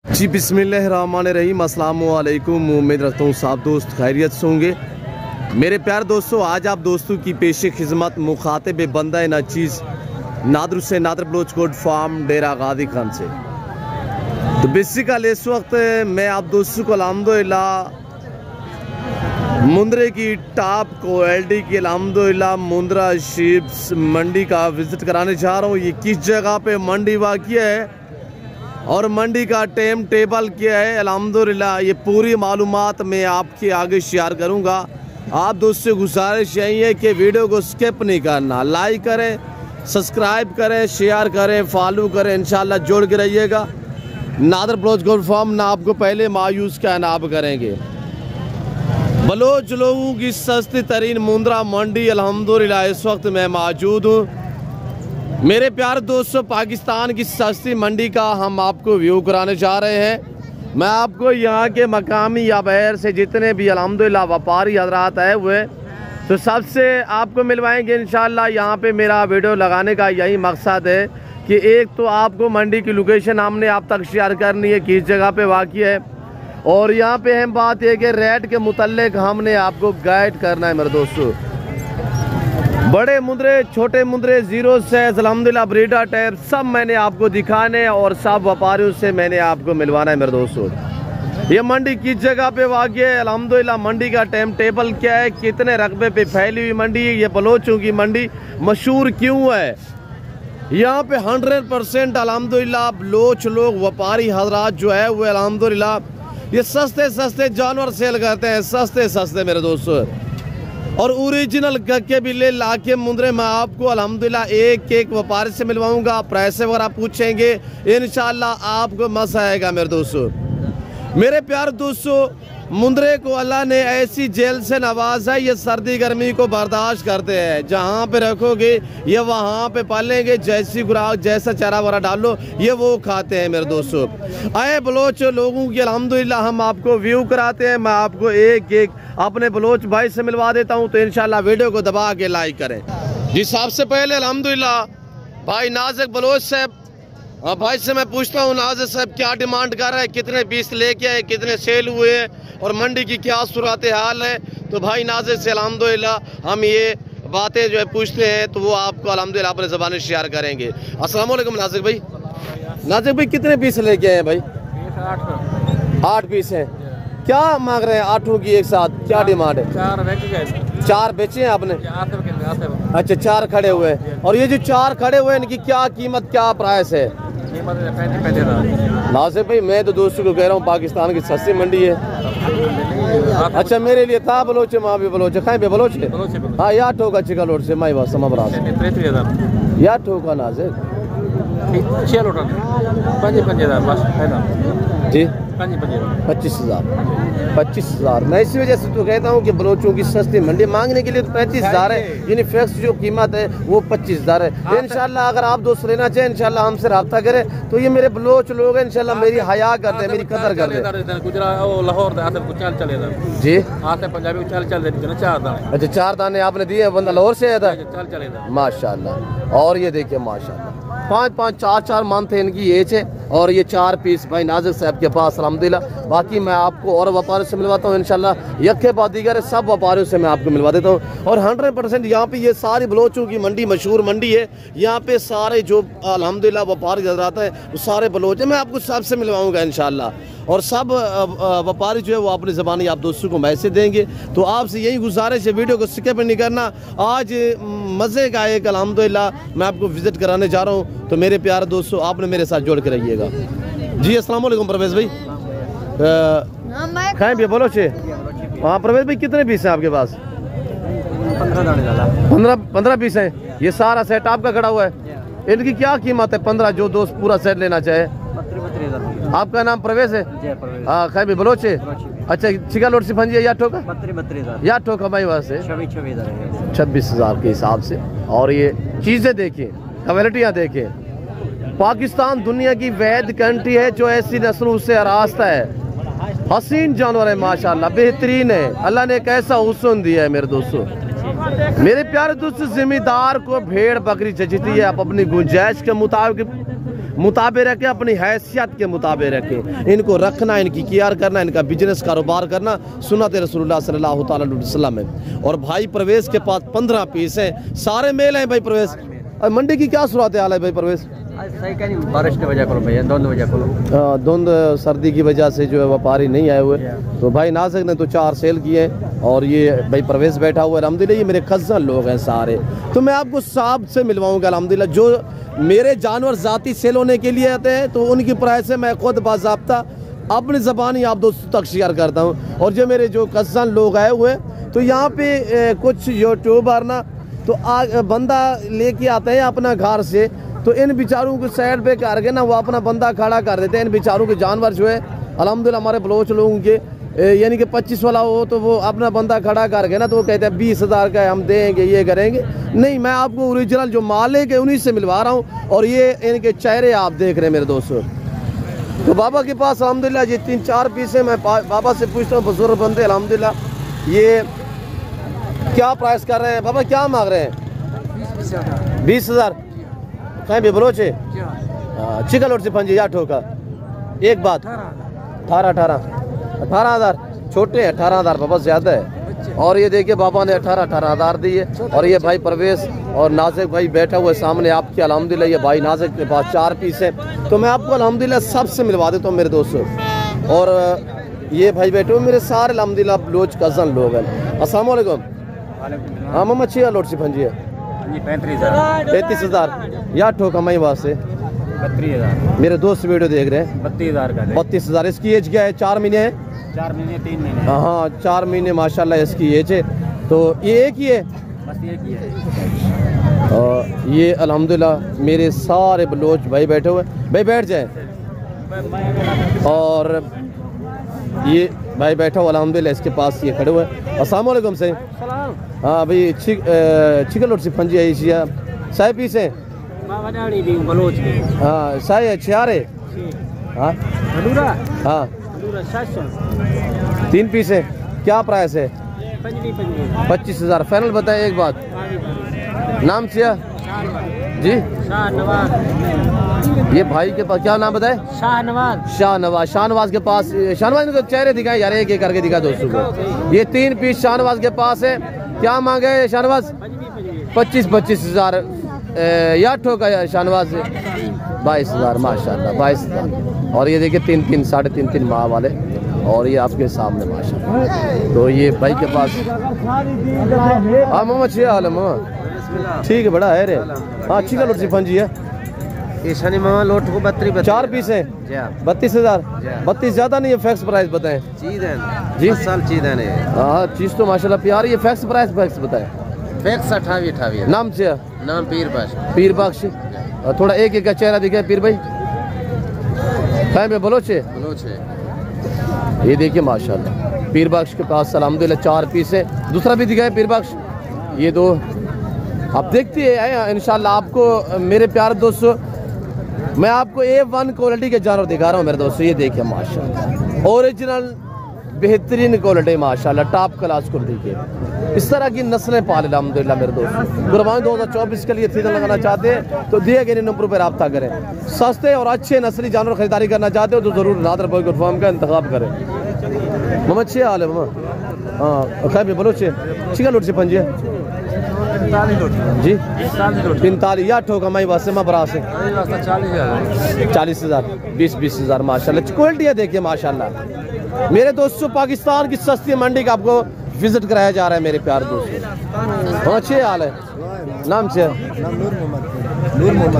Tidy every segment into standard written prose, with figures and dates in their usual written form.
जी बिस्मिल्लाहिर्रहमानिर्रहीम, अस्सलाम वालेकुम। उम्मीद रखता हूँ सब दोस्त खैरियत से होंगे। मेरे प्यारे दोस्तों, आज आप दोस्तों की पेशे खिदमत मुखातिब बंदा नाचीज़ नादर से नादर बलोच कोट फार्म डेरा गादी खान से। तो बेसिकल इस वक्त मैं आप दोस्तों को अल्हम्दुलिल्लाह मुंद्रे की टॉप क्वालिटी की अल्हम्दुलिल्लाह मुंद्रा शीप्स मंडी का विज़िट कराने जा रहा हूँ। ये किस जगह पे मंडी वाक़िया है और मंडी का टाइम टेबल क्या है, अल्हम्दुलिल्लाह ये पूरी मालूमात मैं आपके आगे शेयर करूंगा। आप दोस्तों से गुजारिश यही है कि वीडियो को स्किप नहीं करना, लाइक करें, सब्सक्राइब करें, शेयर करें, फॉलो करें, इंशाल्लाह जोड़ के रहिएगा। नादर बलोच गोल्ड फार्म ना आपको पहले मायूस का नाब करेंगे। बलोच लोगों की सस्ती तरीन मुंद्रा मंडी अल्हम्दुलिल्लाह इस वक्त मैं मौजूद हूँ। मेरे प्यारे दोस्तों, पाकिस्तान की सस्ती मंडी का हम आपको व्यू कराने जा रहे हैं। मैं आपको यहाँ के मकामी या बहर से जितने भी अल्हम्दुलिल्लाह व्यापारी हजरात आए हुए तो सबसे आपको मिलवाएंगे इंशाल्लाह। यहाँ पे मेरा वीडियो लगाने का यही मकसद है कि एक तो आपको मंडी की लोकेशन हमने आप तक शेयर करनी है, किस जगह पे वाक़ई है, और यहाँ पे अहम बात है कि रेट के मुतल्लिक हमने आपको गाइड करना है। मेरे दोस्तों, बड़े मुंद्रे, छोटे मुंद्रे, जीरो साइज, अल्हम्दुलिल्लाह ब्रीडर टाइप सब मैंने आपको दिखाने और सब व्यापारियों से मैंने आपको मिलवाना है। मेरे दोस्तों, ये मंडी किस जगह पे वाक़ई है, अल्हम्दुलिल्लाह मंडी का टाइम टेबल क्या है, कितने रकबे पे फैली हुई मंडी है, ये बलोचों की मंडी मशहूर क्यों है। यहाँ पे 100% अल्हम्दुलिल्लाह बलोच लोग व्यापारी हजरात जो है वो अल्हम्दुलिल्लाह ये सस्ते सस्ते जानवर सेल करते हैं, सस्ते सस्ते मेरे दोस्तों, और ओरिजिनल गक्के भी ले लाके मुंद्रे मैं आपको अल्हम्दुलिल्लाह एक एक व्यापारी से मिलवाऊंगा। प्राइस वगैरह पूछेंगे, इंशाल्लाह आपको मजा आएगा। मेरे दोस्तों, मेरे प्यारे दोस्तों, मुंद्रे को अल्लाह ने ऐसी जेल से नवाजा है, ये सर्दी गर्मी को बर्दाश्त करते हैं। जहाँ पे रखोगे ये वहाँ पे पालेंगे, जैसी खुराक जैसा चारा वरा डालो ये वो खाते हैं। मेरे दोस्तों, आए बलोच लोगों की अल्हम्दुलिल्लाह हम आपको व्यू कराते हैं। मैं आपको एक एक अपने बलोच भाई से मिलवा देता हूँ, तो इंशाल्लाह वीडियो को दबा के लाइक करें। जी, सबसे पहले अल्हम्दुलिल्लाह भाई नाज़िक बलोच साहब, भाई से मैं पूछता हूँ नाज़िक साहब क्या डिमांड कर रहे हैं, कितने पीस लेके आए, कितने सेल हुए और मंडी की क्या सूरत हाल है। तो भाई नाज़िक से अल्हम्दुलिल्लाह हम ये बातें जो है पूछते हैं तो वो आपको अल्हम्दुलिल्लाह अपने ज़बान शेयर करेंगे। अस्सलाम वालेकुम नाज़िक भाई। नाज़िक भाई कितने पीस लेके आए हैं भाई? 8 पीस हैं। क्या मांग रहे हैं आठों की एक साथ, क्या डिमांड है? 4 बेचे हैं आपने? अच्छा, 4 खड़े हुए हैं। और ये जो 4 खड़े हुए हैं इनकी क्या कीमत, क्या प्राइस है? नाज़िक भाई मैं तो दोस्तों को कह रहा हूँ पाकिस्तान की सस्ती मंडी है। अच्छा, मेरे लिए था बलोचे, माँ भी बलोचे, खाए भी बलोचे। हाँ, या ठोका चिका लोट से माई बात समझ या ठोका नाज़िक जी 25,000। मैं इसी वजह से तो कहता हूँ कि बलोचों की सस्ती मंडी मांगने के लिए तो 35,000 है, यानी फिक्स जो कीमत है वो 25,000 है। इंशाल्लाह अगर आप दोस्त लेना चाहें इंशाल्लाह हमसे रब्ता करें। तो ये मेरे बलोच लोग हैं, इंशाल्लाह मेरी हया करते हैं, मेरी कदर करते हैं जी। अच्छा, 4 दाने आपने दिए, बंदा लाहौर से आया था माशाल्लाह। और ये देखिए माशाल्लाह 5-5, 4-4 मंथ है इनकी एज है। और ये 4 पीस भाई नाज़िक साहब के पास अल्हम्दुलिल्लाह। बाकी मैं आपको और व्यापारियों से मिलवाता हूँ इंशाल्लाह, यके बाद दीगर सब व्यापारियों से मैं आपको मिलवा देता हूँ। और 100% यहाँ पे ये सारी बलोचों की मंडी मशहूर मंडी है। यहाँ पे सारे जो अल्हम्दुलिल्लाह व्यापारी हज़रात हैं वो सारे बलोच हैं, मैं आपको सबसे मिलवाऊँगा इंशाल्लाह। और सब व्यापारी जो है वो अपनी ज़बानी आप दोस्तों को मैसेज देंगे। तो आपसे यही गुजारिश है, वीडियो को स्किप नहीं करना। आज मज़े का एक अल्हम्दुलिल्लाह मैं आपको विज़िट कराने जा रहा हूँ। तो मेरे प्यारे दोस्तों, आपने मेरे साथ जोड़ के रहिएगा जी। अस्सलाम वालेकुम परवेज़ भाई। खाएँ भी बलोचे? हाँ परवेज़ भाई, कितने पीस हैं आपके पास? 15 पीस हैं। ये सारा सेट आपका खड़ा हुआ है। इनकी क्या कीमत है? 15 जो दोस्त पूरा सेट लेना चाहे। आपका नाम प्रवेश है? हाँ, खाए भी बलोचे? अच्छा, चिका लोट से फंजी या ठोका? या ठोका भाई वास्ते 26,000 के हिसाब से। और ये चीज़ें देखिए, क्वालिटियाँ देखिए। पाकिस्तान दुनिया की वैद कंट्री है जो ऐसी नस्लों से आरास्ता है। हसीन जानवर है माशाल्लाह, बेहतरीन है। अल्लाह ने एक ऐसा हुस्न दिया है मेरे दोस्तों। मेरे प्यारे दोस्तों, जिम्मेदार को भेड़ बकरी जचती है, आप अपनी गुंजाइश के मुताबिक मुताबिक रखें, अपनी हैसियत के मुताबिक रखें। इनको रखना, इनकी केयर करना, इनका बिजनेस कारोबार करना सुन्नत रसूलुल्लाह सल्लल्लाहु तआला अलैहि वसल्लम है। और भाई परवेज़ के पास 15 पीस हैं, सारे मेल हैं। भाई परवेज़, मंडी की क्या सूरत हाल है भाई परवेज़? बारिश की वजह करो भैया, धुंध सर्दी की वजह से जो है व्यापारी नहीं आए हुए। तो भाई नाज़िक ने तो 4 सेल किए और ये भाई परवेज़ बैठा हुआ है। अल्हम्दुलिल्लाह ये मेरे कज़न लोग हैं सारे। तो मैं आपको साहब से मिलवाऊंगा अल्हम्दुलिल्लाह। जो मेरे जानवर ज़ाती सेल होने के लिए आते हैं तो उनकी प्राइस से मैं खुद बाज़ाब्ता अपनी ज़बानी आप दोस्तों तक शेयर करता हूँ। और जो मेरे जो कज़न लोग आए हुए तो यहाँ पे कुछ यूट्यूबर ना तो बंदा लेके आते हैं अपना घर से, तो इन बेचारों को साइड पे करके ना वो अपना बंदा खड़ा कर देते हैं। इन बेचारों के जानवर जो है अल्हम्दुलिल्लाह हमारे बलोच लोगों के यानी कि 25 वाला हो तो वो अपना बंदा खड़ा करके ना तो वो कहते हैं 20,000 का हम देंगे, ये करेंगे। नहीं, मैं आपको ओरिजिनल जो मालिक है उन्हीं से मिलवा रहा हूँ। और ये इनके चेहरे आप देख रहे हैं मेरे दोस्तों। तो बाबा के पास अल्हम्दुलिल्लाह ये 3-4 पीस है। मैं बाबा से पूछता हूँ, बुजुर्ग बंदे अल्हम्दुलिल्लाह ये क्या प्राइस कर रहे हैं? बाबा क्या मांग रहे हैं? 20,000 कहीं भी बलोच है चिकन और सिफंजी या ठोका एक बात 18,000 छोटे 18,000 बाबा ज़्यादा है। और ये देखिए बाबा ने 18,000 दिए। और ये भाई परवेज़ और नाज़िक भाई बैठा हुआ है सामने आपके अल्हम्दुलिल्लाह। ये भाई नाज़िक के पास 4 पीस है। तो मैं आपको अल्हम्दुलिल्लाह सबसे मिलवा देता हूँ मेरे दोस्तों। और ये भाई बैठे हुए मेरे सारे अल्हम्दुलिल्लाह बलोच कज़न लोग हैं। अस्सलाम वालेकुम। हाँ मम्मा अच्छी लोट सिफंजी है 35,000 या ठोका मई वास्ते 32,000। मेरे दोस्त वीडियो देख रहे हैं 32,000 का 32,000। इसकी एज क्या है? 4 महीने है? 4 महीने 3 महीने। हाँ 4 महीने माशाल्लाह इसकी एज है। तो ये एक ही है? बस एक ही है। और ये अल्हम्दुलिल्लाह मेरे सारे बलोच भाई बैठे हुए। भाई बैठ जाए। और ये भाई बैठा हुआ अल्हम्दुलिल्लाह इसके पास ये खड़े हुए। अस्सलाम वालेकुम से। हाँ भाई चिकन और सिफंजी है इसी साय पीस है। हाँ साय है 6 है। हाँ हाँ 3 पीस है। क्या प्राइस है? 25,000 फाइनल बताए। एक बात नाम से जी ये भाई के पास क्या नाम बताए? शाहनवाज के पास। शाहनवाज ने तो चेहरे दिखाए यार, एक एक करके दिखा दोस्तों को। ये 3 पीस शाहनवाज के पास है। क्या मांगे शाहनवाज? 25,000 या ठोका शाहनवाज 22,000 माशाल्लाह 22,000। और ये देखिए 3-3 3.5 माह वाले। और ये आपके सामने माशाल्लाह। तो ये भाई के पास हाँ मामा 6 हाल है मामा ठीक है बड़ा है रे। हाँ चिकन और सिफंजी है। ईशानी मामा लोट को 4 पीस है 32,000। 32 ज्यादा नहीं है? फैक्स प्राइस बताएं जी। साल चीज है हाँ चीज तो माशाल्लाह प्यारी है। फैक्स प्राइस बताएं। फैक्स 28 नाम से नाम पीर बख्श। थोड़ा एक एक का चेहरा दिखाए पीर भाई। कहीं पे बलोच है? ये देखिए माशाल्लाह पीर बख्श के पास अल्हम्दुलिल्लाह 4 पीस है। दूसरा भी दिखाए पीर बख्श। ये 2 आप देखते हैं इंशाल्लाह। आपको मेरे प्यारे दोस्तों मैं आपको A1 क्वालिटी के जानवर दिखा रहा हूँ मेरे दोस्तों। ये देखिए माशाल्लाह ओरिजिनल बेहतरीन क्वालिटी माशाल्लाह टॉप क्लास क्वालिटी के। इस तरह की नस्लें पाले अल्हम्दुलिल्लाह मेरे दोस्तों। कुर्बानी 2024 के लिए सीजन लगाना चाहते हैं तो दिए गए नंबर पर रब्ता करें। सस्ते और अच्छे नस्ली जानवर खरीदारी करना चाहते हो तो ज़रूर नादर बॉय फार्म का इंतखाब करें। मम्मा 6 हाल है मम्मा। हाँ खैर बोलो 6 चिकन लोट से पंजे जी 45 या ठोका माई बात से मैं बरा से 40,000 20,000 माशाल्लाह। क्वालिटी देखिए माशाल्लाह मेरे दोस्तों। पाकिस्तान की सस्ती मंडी का आपको विजिट कराया जा रहा है मेरे प्यार दोस्तों। अच्छे हाल है। नाम से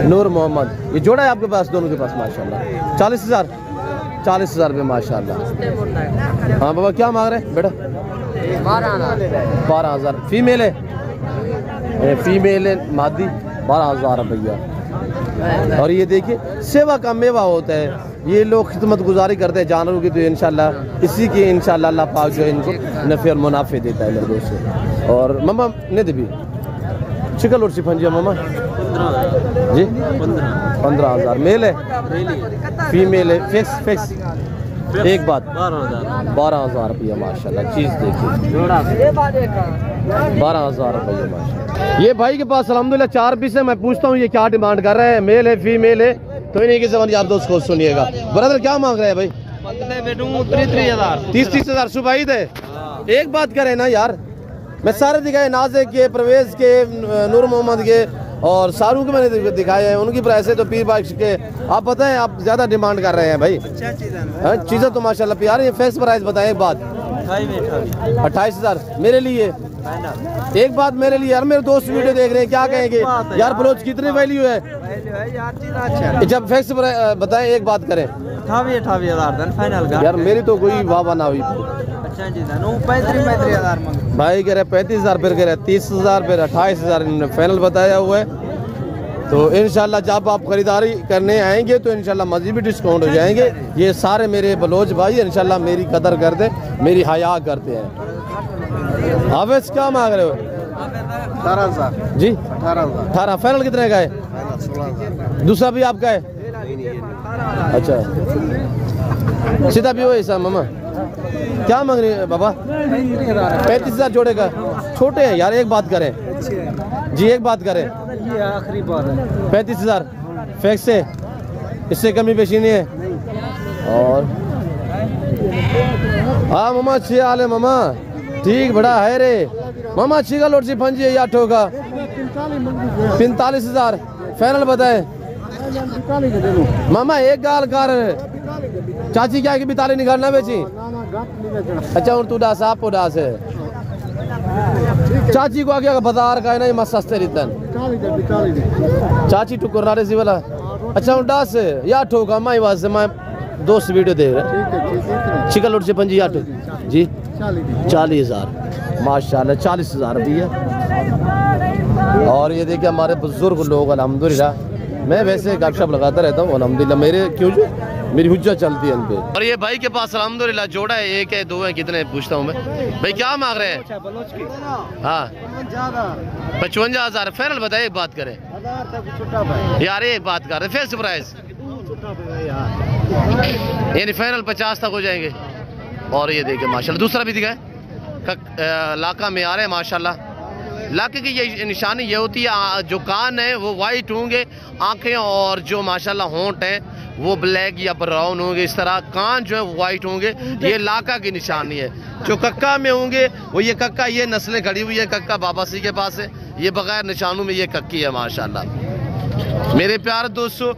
नूर मोहम्मद। ये जोड़ा है आपके पास? दोनों के पास माशाल्लाह 40,000 रुपये माशाल्लाह। हाँ बाबा क्या मांग रहे हैं बेटा? 12,000 फीमेल है मादी 12,000 रुपया। और ये देखिए सेवा का मेवा होता है। ये लोग खिदमत गुजारी करते हैं जानवरों की तो इंशाल्लाह इसी की इंशाल्लाह अल्लाह पाक जो है इनको नफ़े और मुनाफे देता है मेरे दोस्तों। और मम्मा ने दे भी चिकन और सिफंजिया मम्मा जी 15,000 मेल है फीमेल है फिक्स एक बात 12,000 रुपया माशाल्लाह। चीज़ देखिए 12,000 रुपया माशाल्लाह। ये भाई के पास अल्हम्दुलिल्लाह 4 पीस है। मैं पूछता हूँ ये क्या डिमांड कर रहे हैं? मेल है फीमेल है? तो इन्हीं की जबान आप दोस्त को सुनिएगा। ब्रदर क्या मांग रहे हैं भाई? 30,000 सुबह ईद है। एक बात करें ना यार, मैं सारे दिखाए, नाज़े के, परवेज के, नूर मोहम्मद के और शाहरुख के मैंने दिखाए हैं, उनकी प्राइस है तो पीर बाइक्स के आप पता है आप ज्यादा डिमांड कर रहे हैं भाई। चीज़ें तो माशाल्लाह प्यार है। फिक्स प्राइस बताएं एक बात। 28,000 मेरे लिए। एक बात मेरे लिए यार, मेरे दोस्त वीडियो देख रहे हैं, क्या कहेंगे यार बलोच कितनी वैल्यू है जब फिक्स बताएं एक बात करें। 28,000 फाइनल यार मेरी तो कोई वाह ना हुई। 35,000 भाई कह रहे 35,000, फिर कह रहे 30,000, फिर 28,000 फाइनल बताया हुआ है। तो इंशाल्लाह जब आप खरीदारी करने आएंगे तो इंशाल्लाह मज़ीद भी डिस्काउंट हो जाएंगे। ये सारे मेरे बलोच भाई इंशाल्लाह मेरी कदर करते, मेरी हया करते हैं। हाफिज क्या मांग रहे हो? 18,000 जी 18,000 फाइनल कितने का है? 16,000 दूसरा भी आपका है? अच्छा सीधा भी हो ऐसा मामा क्या मांग रही है बाबा? 35,000 जोड़े का। छोटे हैं यार, एक बात करें जी, एक बात करें, ये आखिरी बात है। 35,000 फैक्स से, इससे कमी पेशी नहीं है। और हाँ मामा अच्छी हाल है मामा, ठीक बड़ा है रे मामा। अच्छी का लोट सी फंजी है या ठोका 45,000 फाइनल बताए मामा। एक गाल कर चाची क्या की बिताली निकालना बेची। अच्छा और तू डास आप उदास है चाची को आगे बाजार का है ना, ये मत सस्ते रितन चाची टुकुर नारे सी वाला। अच्छा उदास है या ठोका माई वास्ते मैं दोस्त वीडियो देख रहे चिकन लोट से पंजी आठ जी 40,000 माशाल्लाह 40,000 भी है। और ये देखिए हमारे बुजुर्ग लोग अल्हम्दुलिल्लाह, मैं वैसे गपशप लगाता रहता हूँ अल्हम्दुलिल्लाह, मेरे क्यों जो मेरी हुज्जत चलती है इन पे। और ये भाई के पास अल्हम्दुलिल्लाह जोड़ा है, एक है दो है कितने पूछता हूँ मैं भाई क्या मांग रहे हैं? हाँ 55,000 फाइनल बताए एक बात करें यार, एक बात कर रहे फिक्स प्राइस यानी फाइनल 50 तक हो जाएंगे। और ये देखिए माशाल्लाह दूसरा भी दिखाए लाका में आ रहे हैं माशाल्लाह। लाके की ये निशानी ये होती है जो कान है वो वाइट होंगे, आंखें और जो माशाल्लाह होंठ हैं वो ब्लैक या ब्राउन होंगे, इस तरह कान जो है वाइट होंगे, ये लाका की निशानी है। जो कक्का में होंगे वो ये कक्का, ये नस्लें खड़ी हुई है कक्का बाबासी के पास है, ये बगैर निशानों में ये कक्की है माशाल्लाह। मेरे प्यारे दोस्तों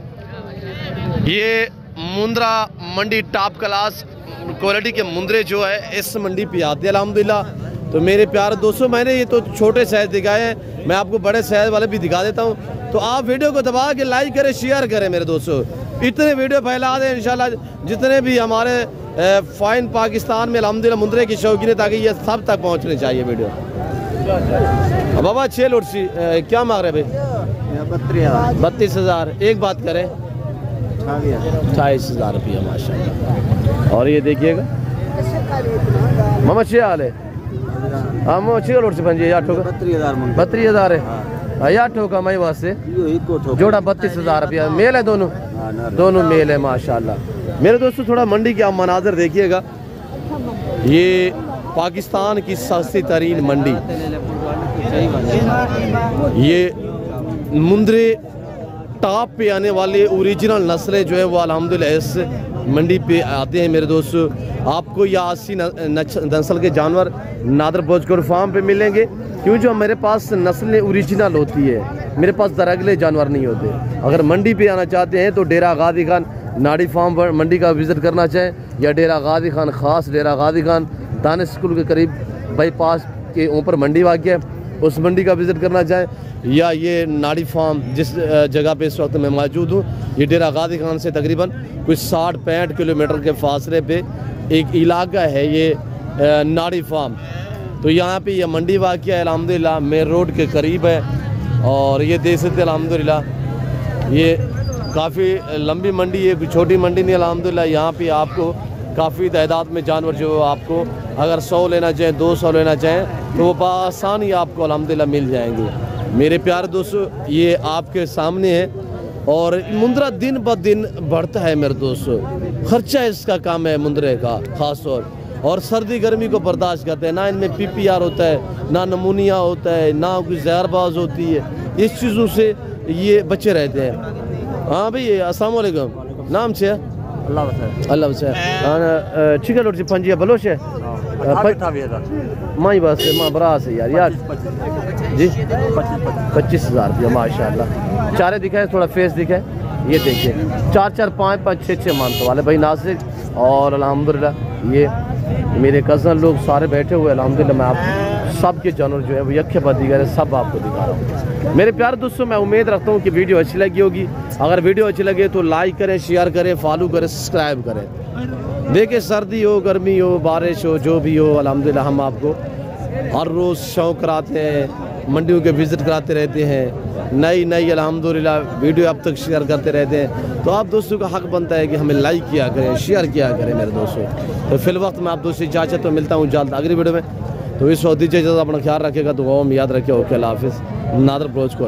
ये मुंद्रा मंडी टॉप क्लास क्वालिटी के मुंद्रे जो है इस मंडी पे आते हैं अल्हम्दुलिल्लाह। तो मेरे प्यारे दोस्तों मैंने ये तो छोटे साइज दिखाए हैं, मैं आपको बड़े साइज वाले भी दिखा देता हूँ। तो आप वीडियो को दबा के लाइक करें, शेयर करें मेरे दोस्तों, इतने वीडियो फैला दें इंशाल्लाह जितने भी हमारे फाइन पाकिस्तान में अल्हम्दुलिल्लाह मुंद्रे की शौकीन है, ताकि ये सब तक पहुँचनी चाहिए वीडियो। बाबा 6 लोट सी क्या मांग रहे भाई? 32,000। एक बात करें 28,000 रुपया माशाल्लाह। और ये देखिएगा मामा 6 हाल है। हाँ मो 6 लोट से पंजी 32,000 है या ठोका मई वास्ते जोड़ा 32,000 रुपया। मेल है दोनों, दोनों मेल है माशाल्लाह। मेरे दोस्तों थोड़ा मंडी के आप मनाजर देखिएगा, ये पाकिस्तान की सस्ती तरीन मंडी, ये मुंद्रे टॉप पे आने वाले ओरिजिनल नस्लें जो है वो अल्हम्दुलिल्लाह इस मंडी पे आते हैं मेरे दोस्तों। आपको या 80 नस्ल के जानवर नादर भोजपुर फार्म पे मिलेंगे, क्यों जो मेरे पास नस्लें ओरिजिनल होती है, मेरे पास दरअगले जानवर नहीं होते। अगर मंडी पे आना चाहते हैं तो डेरा गाजी खान नाड़ी फार्म पर मंडी का विज़िट करना चाहें, या डेरा गाजी खान ख़ास डेरा गाजी खान दानिश स्कूल के करीब बाईपास के ऊपर मंडी वाक़ है, उस मंडी का विज़िट करना चाहें, या ये नाड़ी फार्म जिस जगह पे इस वक्त मैं मौजूद हूँ, ये डेरा गाजी खान से तकरीबन कुछ 60-65 किलोमीटर के फासले पे एक इलाका है ये नाड़ी फार्म। तो यहाँ पे ये मंडी वाक़या है अल्हम्दुलिल्लाह, मेन रोड के करीब है। और ये देख सकते अल्हम्दुलिल्लाह ये काफ़ी लंबी मंडी है, कोई छोटी मंडी नहीं अल्हम्दुलिल्लाह। यहाँ पे आपको काफ़ी तादाद में जानवर जो आपको अगर 100 लेना चाहें 200 लेना चाहें तो वो बआसानी आपको अल्हम्दुलिल्लाह मिल जाएंगे। मेरे प्यारे दोस्तों ये आपके सामने है और मुंद्रा दिन ब दिन बढ़ता है मेरे दोस्तों, खर्चा इसका काम है मुंद्रे का ख़ास तौर, और सर्दी गर्मी को बर्दाश्त करते हैं ना, इनमें PPR होता है ना, नमूनिया होता है ना, कोई जहरबाज होती है, इस चीज़ों से ये बचे रहते हैं। हाँ भाई अस्सलाम वालेकुम नाम छे अल्लाह बचाए अल्लाह से चिकन रोटी पंजिया बलोच है माई बस माँ बरा से यार जी 25,000 रुपया माशाल्लाह। चारे दिखाए थोड़ा फेस दिखाए, ये देखिए 4 4 5 5 6 6 मानने वाले भाई नासिक। और अल्हम्दुलिल्लाह ये मेरे कज़न लोग सारे बैठे हुए अल्हम्दुलिल्लाह। मैं आप सब के जानवर जो है वो यखे बदी गए सब आपको दिखा रहा हूँ। मेरे प्यारे दोस्तों मैं उम्मीद रखता हूँ कि वीडियो अच्छी लगी होगी। अगर वीडियो अच्छी लगे तो लाइक करें, शेयर करें, फॉलो करें, सब्सक्राइब करें। देखिए सर्दी हो, गर्मी हो, बारिश हो, जो भी हो अल्हम्दुलिल्लाह हम आपको हर रोज़ शौक़ कराते हैं, मंडियों के विज़िट कराते रहते हैं, नई अल्हम्दुलिल्लाह वीडियो अब तक शेयर करते रहते हैं। तो आप दोस्तों का हक बनता है कि हमें लाइक किया करें, शेयर किया करें मेरे दोस्तों। तो फिल वक्त मैं आप दोस्तों इजाज़त तो मिलता हूँ जल्द अगली वीडियो में। तो इस वक्त दीजिए इजाज़त, अपना ख्याल रखेगा, दुआओं में याद रखिए। ओके अल्लाह हाफ़िज़। नादर ब्रोच को